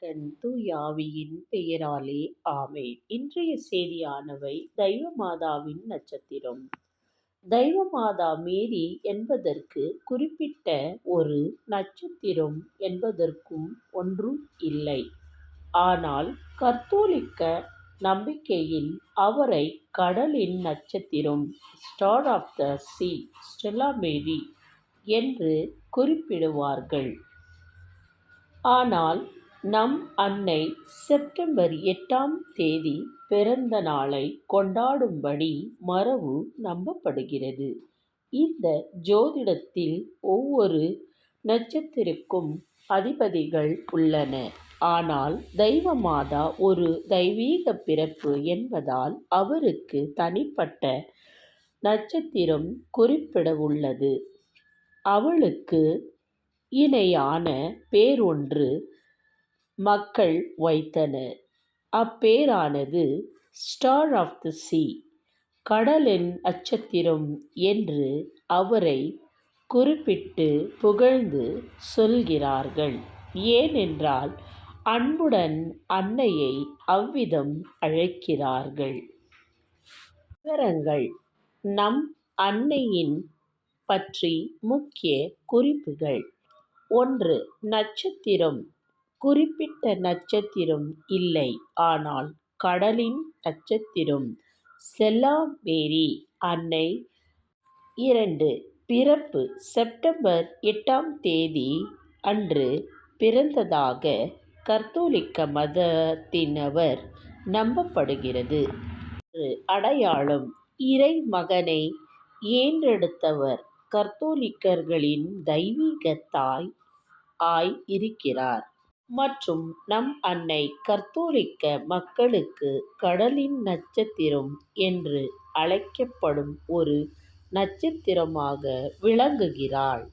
கண் தூயாவியின் பெயராலே ஆமென். இன்றைய செய்தியானவை தெய்வமாதாவின் நட்சத்திரம். தெய்வமாதா மேரி என்பதற்கு குறிப்பிட்ட ஒரு நட்சத்திரம் என்பதற்கும் ஒன்றும் இல்லை. ஆனால் கத்தோலிக்க நம்பிக்கையில் அவரை கடலின் நட்சத்திரம் star of the sea Stella Mary என்று குறிப்பிடுவார்கள். ஆனால் நம் அன்னை செப்டம்பர் 8ஆம் தேதி பிறந்த நாளை கொண்டாடும்படி மரபு நம்பப்படுகிறது. இந்த ஜோதிடத்தில் ஒவ்வொரு நட்சத்திரத்திற்கும் அதிபதிகள் உள்ளன. ஆனால் தெய்வமாதா ஒரு தெய்வீக பிறப்பு என்பதால் அவருக்கு தனிப்பட்ட நட்சத்திரம் குறிப்பிடவுள்ளது. அவளுக்கு இணையான பேரொன்று மக்கள் வைத்தனர். அப்பேரானது ஸ்டார் ஆஃப் த சீ கடலின் நட்சத்திரம் என்று அவரை குறிப்பிட்டு புகழ்ந்து சொல்கிறார்கள். ஏனென்றால் அன்புடன் அன்னையை அவ்விதம் அழைக்கிறார்கள். விவரங்கள். நம் அன்னையின் பற்றி முக்கிய குறிப்புகள். 1. நட்சத்திரம். குறிப்பிட்ட நட்சத்திரம் இல்லை. ஆனால் கடலின் நட்சத்திரம் ஸ்டெல்லா மேரி அன்னை. 2. பிறப்பு செப்டம்பர் 8ஆம் தேதி அன்று பிறந்ததாக கத்தோலிக்க மதத்தினர் நம்பப்படுகிறது. அடையாளம். இறைமகனை ஈன்றெடுத்தவர் கத்தோலிக்கர்களின் தெய்வீக தாய் ஆய் இருக்கிறார். மற்றும் நம் அன்னை கத்தோலிக்க மக்களுக்கு கடலின் நட்சத்திரம் என்று அழைக்கப்படும் ஒரு நட்சத்திரமாக விளங்குகிறாள்.